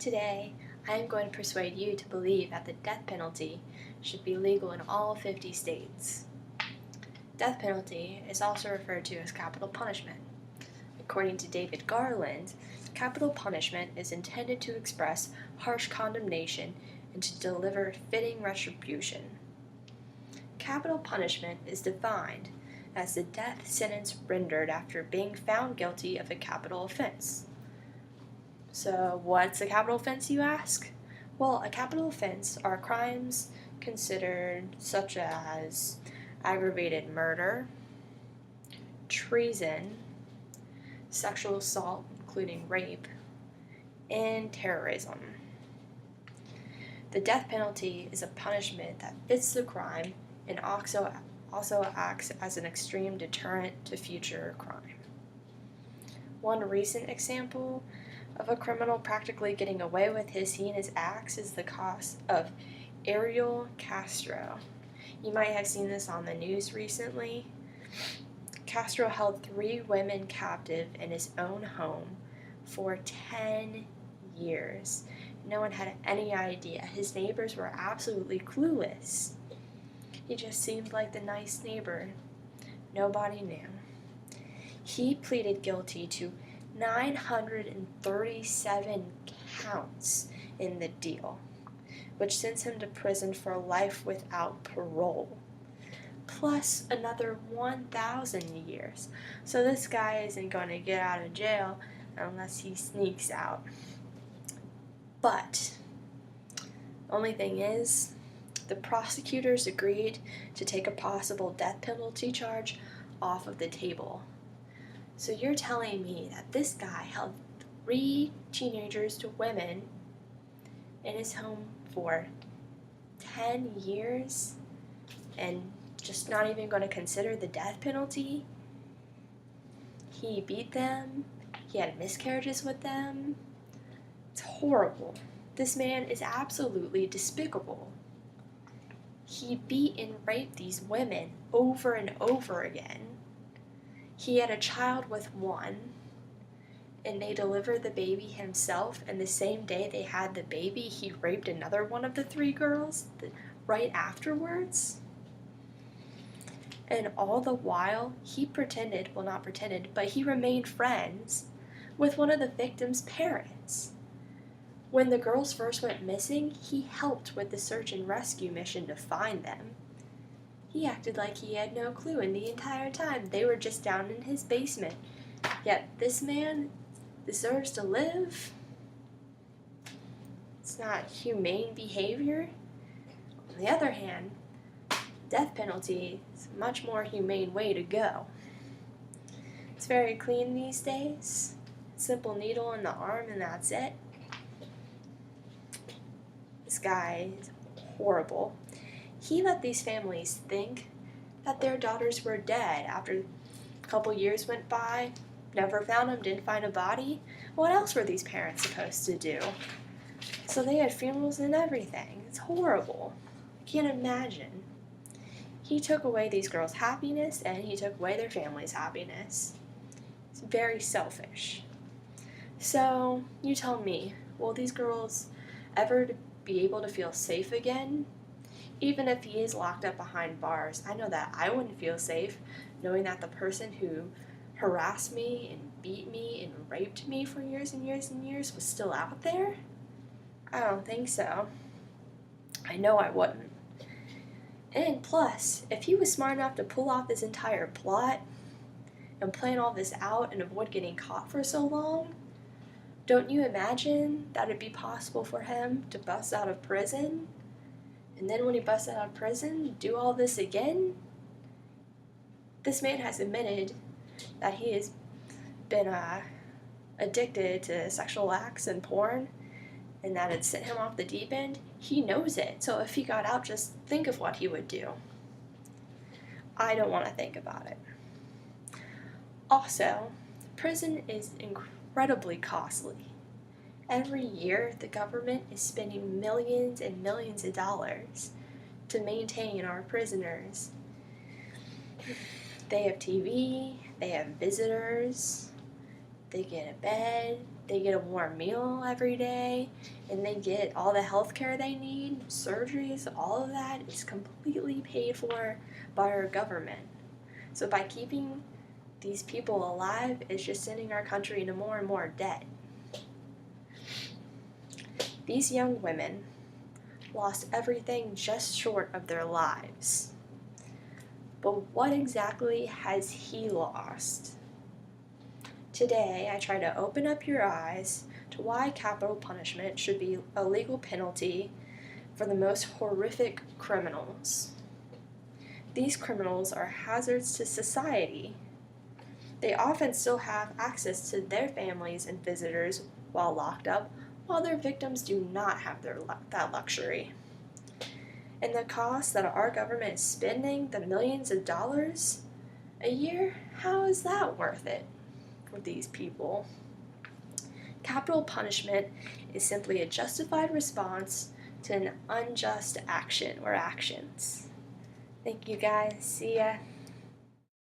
Today, I am going to persuade you to believe that the death penalty should be legal in all 50 states. Death penalty is also referred to as capital punishment. According to David Garland, capital punishment is intended to express harsh condemnation and to deliver fitting retribution. Capital punishment is defined as the death sentence rendered after being found guilty of a capital offense. So, what's a capital offense, you ask? Well, a capital offense are crimes considered such as aggravated murder, treason, sexual assault, including rape, and terrorism. The death penalty is a punishment that fits the crime and also acts as an extreme deterrent to future crime. One recent example of a criminal practically getting away with his heinous acts is the case of Ariel Castro. You might have seen this on the news recently. Castro held 3 women captive in his own home for 10 years. No one had any idea. His neighbors were absolutely clueless. He just seemed like the nice neighbor. Nobody knew. He pleaded guilty to 937 counts in the deal, which sends him to prison for life without parole, plus another 1,000 years. So this guy isn't going to get out of jail unless he sneaks out. But only thing is, the prosecutors agreed to take a possible death penalty charge off of the table. So you're telling me that this guy held 3 teenagers to women in his home for 10 years and just not even going to consider the death penalty? He beat them. He had miscarriages with them. It's horrible. This man is absolutely despicable. He beat and raped these women over and over again. He had a child with one, and they delivered the baby himself, and the same day they had the baby, he raped another one of the 3 girls right afterwards. And all the while, he remained friends with one of the victims' parents. When the girls first went missing, he helped with the search and rescue mission to find them. He acted like he had no clue, and the entire time they were just down in his basement. Yet this man deserves to live? It's not humane behavior. On the other hand, death penalty is a much more humane way to go. It's very clean these days. Simple needle in the arm and that's it. This guy is horrible. He let these families think that their daughters were dead after a couple years went by, never found them, didn't find a body. What else were these parents supposed to do? So they had funerals and everything. It's horrible. I can't imagine. He took away these girls' happiness and he took away their family's happiness. It's very selfish. So you tell me, will these girls ever be able to feel safe again? Even if he is locked up behind bars, I know that I wouldn't feel safe knowing that the person who harassed me and beat me and raped me for years and years and years was still out there. I don't think so. I know I wouldn't. And plus, if he was smart enough to pull off this entire plot and plan all this out and avoid getting caught for so long, don't you imagine that it'd be possible for him to bust out of prison? And then when he busts out of prison, do all this again? This man has admitted that he has been addicted to sexual acts and porn, and that it sent him off the deep end. He knows it, so if he got out, just think of what he would do. I don't want to think about it. Also, prison is incredibly costly. Every year, the government is spending millions and millions of dollars to maintain our prisoners. They have TV, they have visitors, they get a bed, They get a warm meal every day, and they get all the health care they need, surgeries, all of that is completely paid for by our government. So by keeping these people alive, it's just sending our country into more and more debt. These young women lost everything just short of their lives. But what exactly has he lost? Today, I try to open up your eyes to why capital punishment should be a legal penalty for the most horrific criminals. These criminals are hazards to society. They often still have access to their families and visitors while locked up, while their victims do not have that luxury. And the cost that our government is spending, the millions of dollars a year, how is that worth it for these people? Capital punishment is simply a justified response to an unjust action or actions. Thank you guys. See ya.